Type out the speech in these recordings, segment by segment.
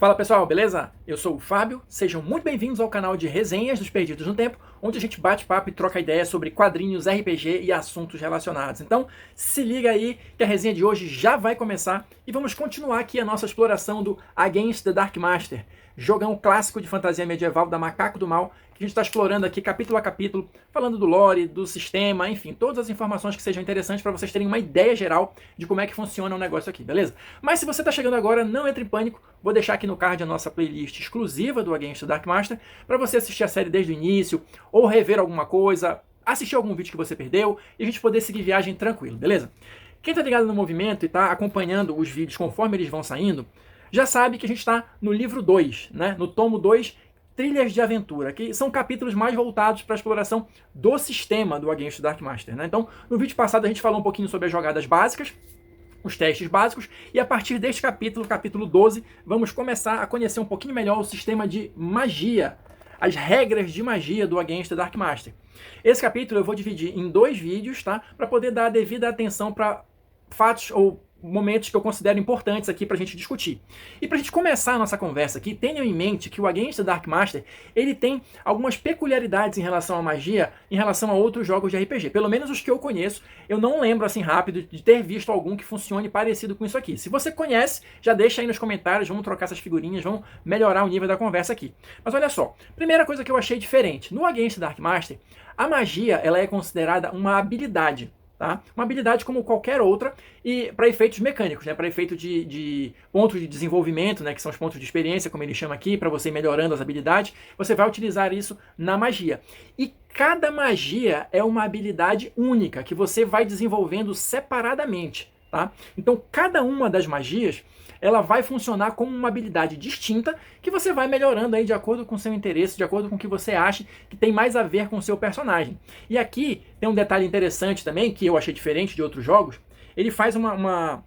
Fala pessoal, beleza? Eu sou o Fábio, sejam muito bem-vindos ao canal de Resenhas dos Perdidos no Tempo, onde a gente bate papo e troca ideias sobre quadrinhos, RPG e assuntos relacionados. Então, se liga aí que a resenha de hoje já vai começar e vamos continuar aqui a nossa exploração do Against the Dark Master, jogão clássico de fantasia medieval da Macaco do Mal, que a gente está explorando aqui capítulo a capítulo, falando do lore, do sistema, enfim, todas as informações que sejam interessantes para vocês terem uma ideia geral de como é que funciona o negócio aqui, beleza? Mas se você está chegando agora, não entre em pânico, vou deixar aqui no card a nossa playlist exclusiva do Against the Dark Master, para você assistir a série desde o início, ou rever alguma coisa, assistir algum vídeo que você perdeu, e a gente poder seguir viagem tranquilo, beleza? Quem está ligado no movimento e está acompanhando os vídeos conforme eles vão saindo, já sabe que a gente está no livro 2, né? No tomo 2, Trilhas de Aventura, que são capítulos mais voltados para a exploração do sistema do Against the Dark Master, né? Então, no vídeo passado a gente falou um pouquinho sobre as jogadas básicas, os testes básicos, e a partir deste capítulo, capítulo 12, vamos começar a conhecer um pouquinho melhor o sistema de magia, as regras de magia do Against the Dark Master. Esse capítulo eu vou dividir em 2 vídeos, tá? Para poder dar a devida atenção para fatos ou momentos que eu considero importantes aqui para a gente discutir. E para a gente começar a nossa conversa aqui, tenham em mente que o Against the Dark Master, ele tem algumas peculiaridades em relação à magia, em relação a outros jogos de RPG. Pelo menos os que eu conheço, eu não lembro assim rápido de ter visto algum que funcione parecido com isso aqui. Se você conhece, já deixa aí nos comentários, vamos trocar essas figurinhas, vamos melhorar o nível da conversa aqui. Mas olha só, primeira coisa que eu achei diferente, no Against the Dark Master, a magia ela é considerada uma habilidade. Tá? Uma habilidade como qualquer outra e para efeitos mecânicos, né? Para efeito de pontos de desenvolvimento, né? Que são os pontos de experiência, como ele chama aqui, para você ir melhorando as habilidades, você vai utilizar isso na magia. E cada magia é uma habilidade única que você vai desenvolvendo separadamente. Tá? Então cada uma das magias ela vai funcionar como uma habilidade distinta que você vai melhorando aí de acordo com o seu interesse, de acordo com o que você acha que tem mais a ver com o seu personagem. E aqui tem um detalhe interessante também, que eu achei diferente de outros jogos, ele faz uma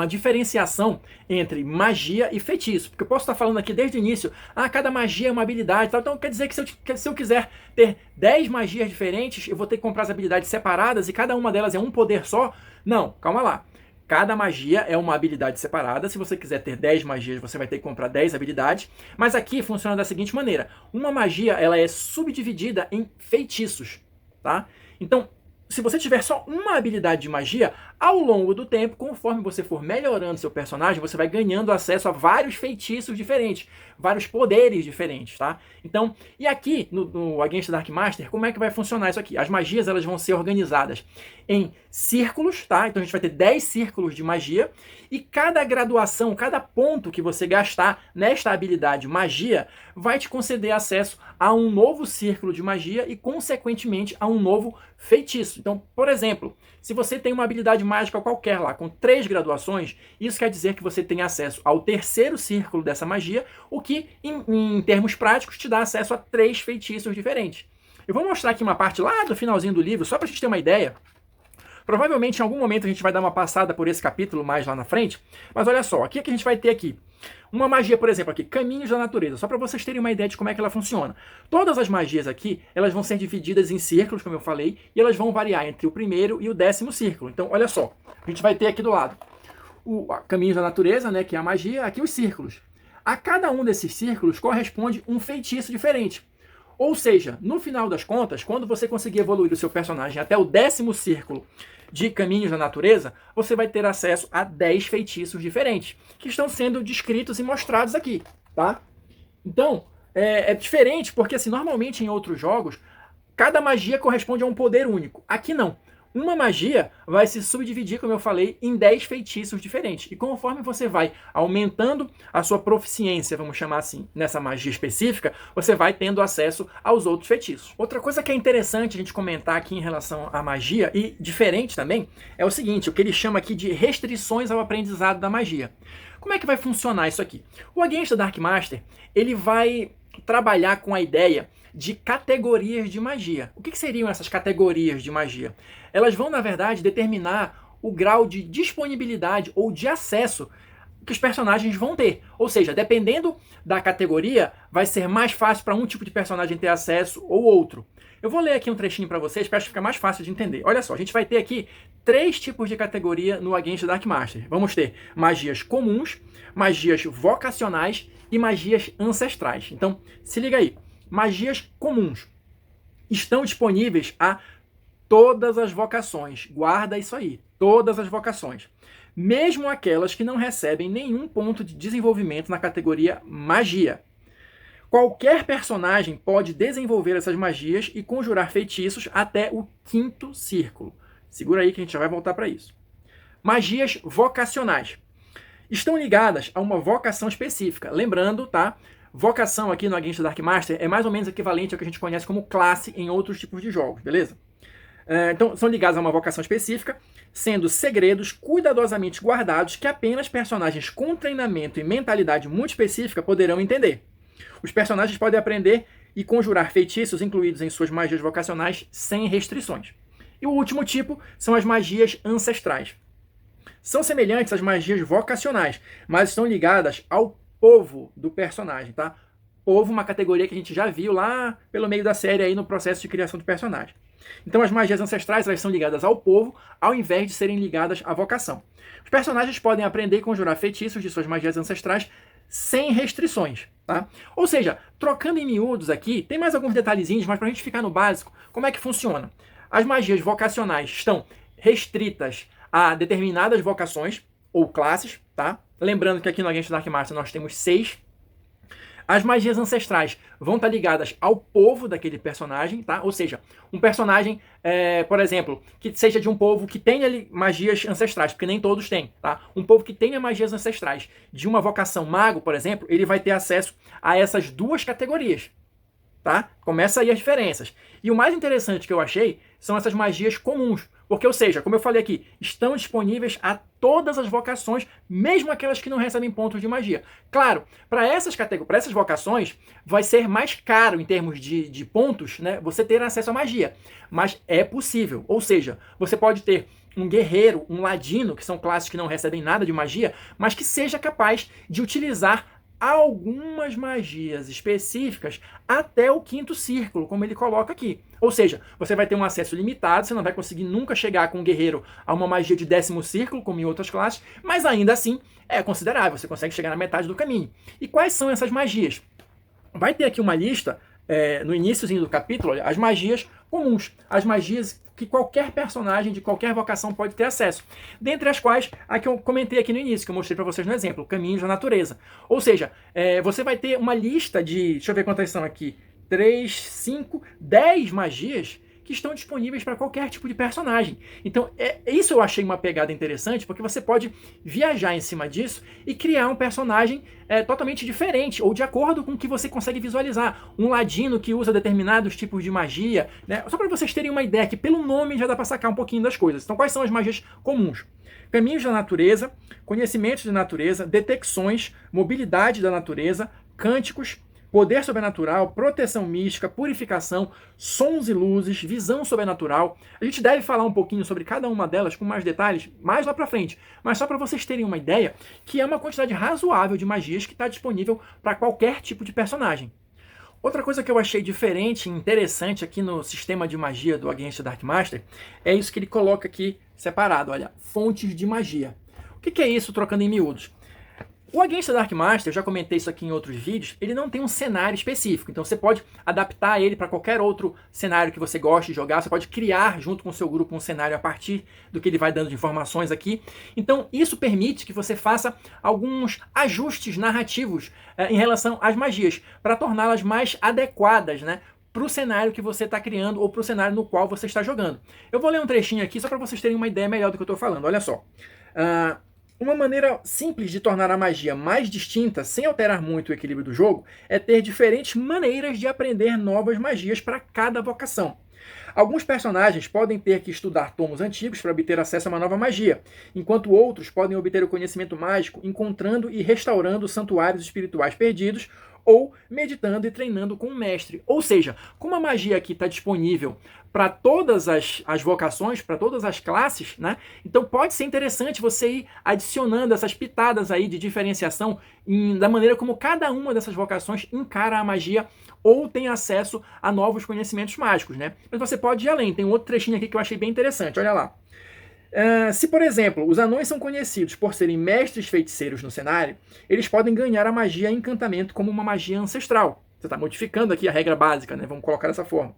diferenciação entre magia e feitiço. Porque eu posso estar falando aqui desde o início, cada magia é uma habilidade, tal. Então quer dizer que se eu quiser ter 10 magias diferentes, eu vou ter que comprar as habilidades separadas e cada uma delas é um poder só? Não, calma lá. Cada magia é uma habilidade separada. Se você quiser ter 10 magias, você vai ter que comprar 10 habilidades. Mas aqui funciona da seguinte maneira. Uma magia ela é subdividida em feitiços. Tá? Então, se você tiver só uma habilidade de magia, ao longo do tempo, conforme você for melhorando seu personagem, você vai ganhando acesso a vários feitiços diferentes, vários poderes diferentes, tá? Então, e aqui no Against the Dark Master, como é que vai funcionar isso aqui? As magias elas vão ser organizadas em círculos, tá? Então a gente vai ter 10 círculos de magia e cada graduação, cada ponto que você gastar nesta habilidade magia vai te conceder acesso a um novo círculo de magia e, consequentemente, a um novo feitiço. Então, por exemplo, se você tem uma habilidade mágica qualquer lá, com 3 graduações, isso quer dizer que você tem acesso ao terceiro círculo dessa magia, o que, em termos práticos, te dá acesso a 3 feitiços diferentes. Eu vou mostrar aqui uma parte lá do finalzinho do livro, só para a gente ter uma ideia. Provavelmente, em algum momento, a gente vai dar uma passada por esse capítulo mais lá na frente, mas olha só, aqui que a gente vai ter aqui uma magia, por exemplo, aqui, Caminhos da Natureza, só para vocês terem uma ideia de como é que ela funciona. Todas as magias aqui, elas vão ser divididas em círculos, como eu falei, e elas vão variar entre o primeiro e o 10º círculo. Então, olha só, a gente vai ter aqui do lado o Caminhos da Natureza, né, que é a magia, aqui os círculos. A cada um desses círculos corresponde um feitiço diferente. Ou seja, no final das contas, quando você conseguir evoluir o seu personagem até o 10º círculo de Caminhos da Natureza, você vai ter acesso a 10 feitiços diferentes, que estão sendo descritos e mostrados aqui, tá? Então, é diferente, porque assim, normalmente em outros jogos, cada magia corresponde a um poder único. Aqui não. Uma magia vai se subdividir, como eu falei, em 10 feitiços diferentes. E conforme você vai aumentando a sua proficiência, vamos chamar assim, nessa magia específica, você vai tendo acesso aos outros feitiços. Outra coisa que é interessante a gente comentar aqui em relação à magia, e diferente também, é o seguinte, o que ele chama aqui de restrições ao aprendizado da magia. Como é que vai funcionar isso aqui? O Against the Dark Master, ele vai trabalhar com a ideia de categorias de magia. O que seriam essas categorias de magia? Elas vão, na verdade, determinar o grau de disponibilidade ou de acesso que os personagens vão ter. Ou seja, dependendo da categoria, vai ser mais fácil para um tipo de personagem ter acesso ou outro. Eu vou ler aqui um trechinho para vocês, para ficar mais fácil de entender. Olha só, a gente vai ter aqui 3 tipos de categoria no Against the Dark Master. Vamos ter magias comuns, magias vocacionais e magias ancestrais. Então, se liga aí. Magias comuns estão disponíveis a todas as vocações. Guarda isso aí. Todas as vocações. Mesmo aquelas que não recebem nenhum ponto de desenvolvimento na categoria magia. Qualquer personagem pode desenvolver essas magias e conjurar feitiços até o 5º círculo. Segura aí que a gente já vai voltar para isso. Magias vocacionais. Estão ligadas a uma vocação específica. Lembrando, tá? Vocação aqui no Against the Dark Master é mais ou menos equivalente ao que a gente conhece como classe em outros tipos de jogos, beleza? Então, são ligados a uma vocação específica, sendo segredos cuidadosamente guardados que apenas personagens com treinamento e mentalidade muito específica poderão entender. Os personagens podem aprender e conjurar feitiços incluídos em suas magias vocacionais sem restrições. E o último tipo são as magias ancestrais. São semelhantes às magias vocacionais, mas estão ligadas ao povo do personagem, tá? Povo, uma categoria que a gente já viu lá pelo meio da série aí no processo de criação do personagem. Então as magias ancestrais elas são ligadas ao povo, ao invés de serem ligadas à vocação. Os personagens podem aprender e conjurar feitiços de suas magias ancestrais sem restrições, tá? Ou seja, trocando em miúdos aqui, tem mais alguns detalhezinhos, mas para a gente ficar no básico, como é que funciona? As magias vocacionais estão restritas a determinadas vocações ou classes, tá? Lembrando que aqui no Against the Dark Master nós temos 6. As magias ancestrais vão estar ligadas ao povo daquele personagem, tá? Ou seja, um personagem, por exemplo, que seja de um povo que tenha magias ancestrais, porque nem todos têm, tá? Um povo que tenha magias ancestrais de uma vocação mago, por exemplo, ele vai ter acesso a essas 2 categorias, tá? Começa aí as diferenças. E o mais interessante que eu achei são essas magias comuns. Porque, ou seja, como eu falei aqui, estão disponíveis a todas as vocações, mesmo aquelas que não recebem pontos de magia. Claro, para essas vocações, vai ser mais caro em termos de pontos, né, você ter acesso à magia. Mas é possível. Ou seja, você pode ter um guerreiro, um ladino, que são classes que não recebem nada de magia, mas que seja capaz de utilizar algumas magias específicas até o 5º círculo, como ele coloca aqui. Ou seja, você vai ter um acesso limitado, você não vai conseguir nunca chegar com um guerreiro a uma magia de 10º círculo, como em outras classes, mas ainda assim é considerável, você consegue chegar na metade do caminho. E quais são essas magias? Vai ter aqui uma lista, no iníciozinho do capítulo, olha, as magias comuns, as magias que qualquer personagem de qualquer vocação pode ter acesso. Dentre as quais, a que eu comentei aqui no início, que eu mostrei para vocês no exemplo, Caminhos da Natureza. Ou seja, você vai ter uma lista de, deixa eu ver quantas são aqui, 3, 5, 10 magias que estão disponíveis para qualquer tipo de personagem. Então, isso eu achei uma pegada interessante, porque você pode viajar em cima disso e criar um personagem totalmente diferente, ou de acordo com o que você consegue visualizar. Um ladino que usa determinados tipos de magia, né? Só para vocês terem uma ideia, que pelo nome já dá para sacar um pouquinho das coisas. Então, quais são as magias comuns? Caminhos da natureza, conhecimentos de natureza, detecções, mobilidade da natureza, cânticos, poder sobrenatural, proteção mística, purificação, sons e luzes, visão sobrenatural. A gente deve falar um pouquinho sobre cada uma delas com mais detalhes mais lá pra frente, mas só para vocês terem uma ideia que é uma quantidade razoável de magias que está disponível para qualquer tipo de personagem. Outra coisa que eu achei diferente e interessante aqui no sistema de magia do Against the Dark Master é isso que ele coloca aqui separado, olha, fontes de magia. O que é isso, trocando em miúdos? O Against the Dark Master, eu já comentei isso aqui em outros vídeos, ele não tem um cenário específico, então você pode adaptar ele para qualquer outro cenário que você goste de jogar, você pode criar junto com o seu grupo um cenário a partir do que ele vai dando de informações aqui. Então isso permite que você faça alguns ajustes narrativos em relação às magias, para torná-las mais adequadas, né, para o cenário que você está criando ou para o cenário no qual você está jogando. Eu vou ler um trechinho aqui só para vocês terem uma ideia melhor do que eu estou falando, olha só. Uma maneira simples de tornar a magia mais distinta, sem alterar muito o equilíbrio do jogo, é ter diferentes maneiras de aprender novas magias para cada vocação. Alguns personagens podem ter que estudar tomos antigos para obter acesso a uma nova magia, enquanto outros podem obter o conhecimento mágico encontrando e restaurando santuários espirituais perdidos ou meditando e treinando com um mestre. Ou seja, como a magia aqui está disponível para todas as vocações, para todas as classes, né? Então pode ser interessante você ir adicionando essas pitadas aí de diferenciação da maneira como cada uma dessas vocações encara a magia ou tem acesso a novos conhecimentos mágicos, né? Mas você pode ir além. Tem um outro trechinho aqui que eu achei bem interessante, olha lá. Se, por exemplo, os anões são conhecidos por serem mestres feiticeiros no cenário, eles podem ganhar a magia encantamento como uma magia ancestral. Você está modificando aqui a regra básica, né? Vamos colocar dessa forma.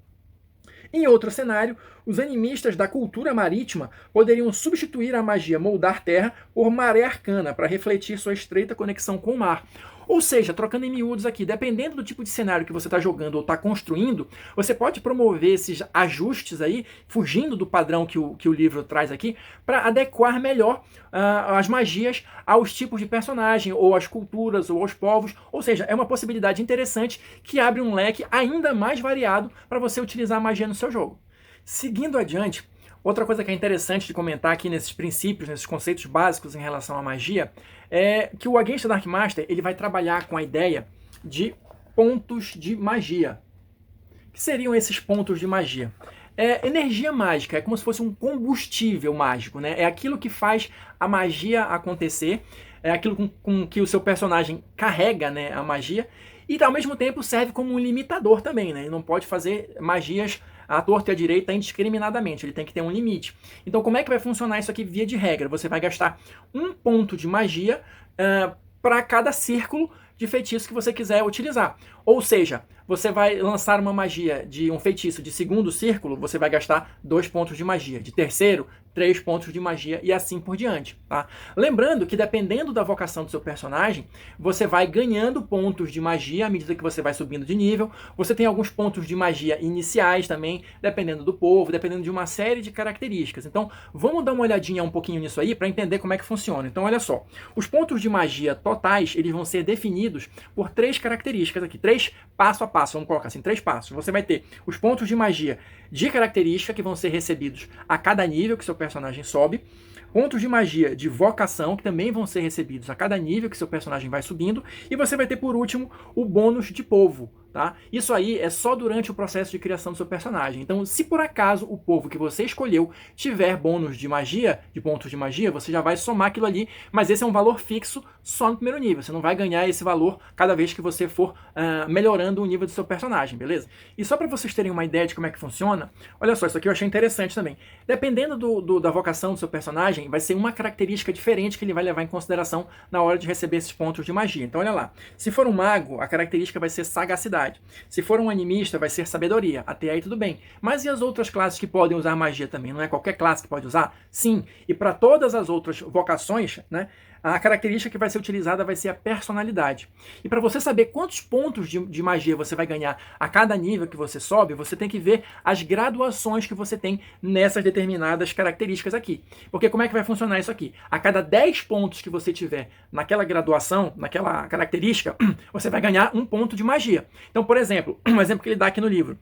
Em outro cenário, os animistas da cultura marítima poderiam substituir a magia moldar terra por maré arcana para refletir sua estreita conexão com o mar. Ou seja, trocando em miúdos aqui, dependendo do tipo de cenário que você está jogando ou está construindo, você pode promover esses ajustes aí, fugindo do padrão que o livro traz aqui, para adequar melhor as magias aos tipos de personagem, ou às culturas, ou aos povos. Ou seja, é uma possibilidade interessante que abre um leque ainda mais variado para você utilizar a magia no seu jogo. Seguindo adiante, outra coisa que é interessante de comentar aqui nesses princípios, nesses conceitos básicos em relação à magia, é que o Against the Dark Master ele vai trabalhar com a ideia de pontos de magia. O que seriam esses pontos de magia? É energia mágica, é como se fosse um combustível mágico, né? É aquilo que faz a magia acontecer, é aquilo com que o seu personagem carrega, né, a magia, e ao mesmo tempo serve como um limitador também, né? Ele não pode fazer magias à torta e à direita indiscriminadamente, ele tem que ter um limite. Então como é que vai funcionar isso aqui via de regra? Você vai gastar um ponto de magia para cada círculo de feitiço que você quiser utilizar. Ou seja, você vai lançar uma magia de um feitiço de segundo círculo, você vai gastar 2 pontos de magia. De terceiro, 3 pontos de magia e assim por diante. Tá? Lembrando que dependendo da vocação do seu personagem, você vai ganhando pontos de magia à medida que você vai subindo de nível. Você tem alguns pontos de magia iniciais também, dependendo do povo, dependendo de uma série de características. Então, vamos dar uma olhadinha um pouquinho nisso aí para entender como é que funciona. Então, olha só. Os pontos de magia totais, eles vão ser definidos por 3 características aqui. 3 passo a passo, vamos colocar assim, 3 passos. Você vai ter os pontos de magia de característica que vão ser recebidos a cada nível que seu personagem sobe, pontos de magia de vocação que também vão ser recebidos a cada nível que seu personagem vai subindo, e você vai ter por último o bônus de povo. Tá? Isso aí é só durante o processo de criação do seu personagem. Então, se por acaso o povo que você escolheu tiver bônus de magia, de pontos de magia, você já vai somar aquilo ali, mas esse é um valor fixo só no primeiro nível. Você não vai ganhar esse valor cada vez que você for melhorando o nível do seu personagem, beleza? E só para vocês terem uma ideia de como é que funciona, olha só, isso aqui eu achei interessante também. Dependendo da vocação do seu personagem, vai ser uma característica diferente que ele vai levar em consideração na hora de receber esses pontos de magia. Então, olha lá. Se for um mago, a característica vai ser sagacidade. Se for um animista, vai ser sabedoria. Até aí tudo bem. Mas e as outras classes que podem usar magia também? Não é qualquer classe que pode usar? Sim. E para todas as outras vocações, né, a característica que vai ser utilizada vai ser a personalidade. E para você saber quantos pontos de magia você vai ganhar a cada nível que você sobe, você tem que ver as graduações que você tem nessas determinadas características aqui. Porque como é que vai funcionar isso aqui? A cada 10 pontos que você tiver naquela graduação, naquela característica, você vai ganhar 1 ponto de magia. Então, por exemplo, um exemplo que ele dá aqui no livro.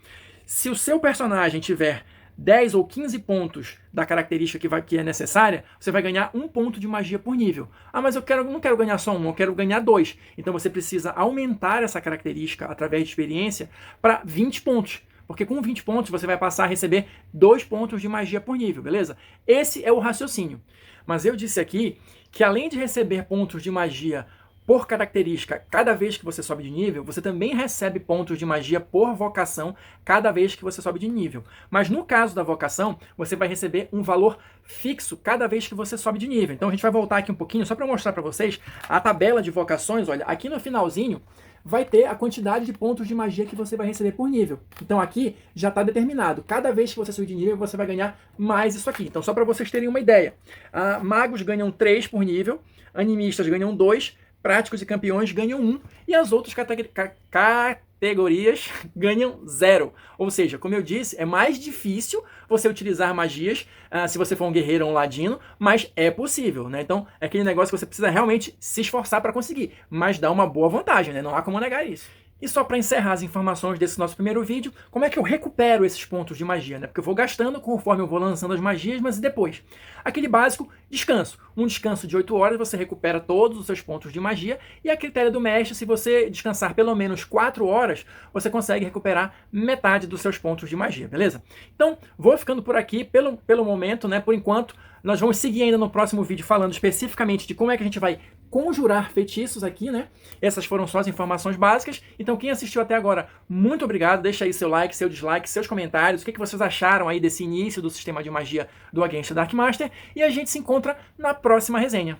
Se o seu personagem tiver 10 ou 15 pontos da característica que é necessária, você vai ganhar 1 ponto de magia por nível. Ah, mas não quero ganhar só 1, eu quero ganhar 2. Então você precisa aumentar essa característica através de experiência para 20 pontos. Porque com 20 pontos você vai passar a receber 2 pontos de magia por nível, beleza? Esse é o raciocínio. Mas eu disse aqui que além de receber pontos de magia por característica, cada vez que você sobe de nível, você também recebe pontos de magia por vocação cada vez que você sobe de nível. Mas no caso da vocação, você vai receber um valor fixo cada vez que você sobe de nível. Então a gente vai voltar aqui um pouquinho, só para mostrar para vocês a tabela de vocações. Olha, aqui no finalzinho vai ter a quantidade de pontos de magia que você vai receber por nível. Então aqui já está determinado. Cada vez que você subir de nível, você vai ganhar mais isso aqui. Então só para vocês terem uma ideia. Magos ganham 3 por nível, animistas ganham 2, práticos e campeões ganham 1 e as outras categorias ganham 0. Ou seja, como eu disse, é mais difícil você utilizar magias se você for um guerreiro ou um ladino, mas é possível, né? Então é aquele negócio que você precisa realmente se esforçar para conseguir, mas dá uma boa vantagem, né? Não há como negar isso. E só para encerrar as informações desse nosso primeiro vídeo, como é que eu recupero esses pontos de magia, né? Porque eu vou gastando conforme eu vou lançando as magias, mas e depois? Aquele básico, descanso. Um descanso de 8 horas, você recupera todos os seus pontos de magia, e a critério do mestre, se você descansar pelo menos 4 horas, você consegue recuperar metade dos seus pontos de magia, beleza? Então, vou ficando por aqui pelo momento, né? Por enquanto, nós vamos seguir ainda no próximo vídeo falando especificamente de como é que a gente vai conjurar feitiços aqui, né? Essas foram só as informações básicas. Então quem assistiu até agora, muito obrigado. Deixa aí seu like, seu dislike, seus comentários. O que vocês acharam aí desse início do sistema de magia do Against the Dark Master. E a gente se encontra na próxima resenha.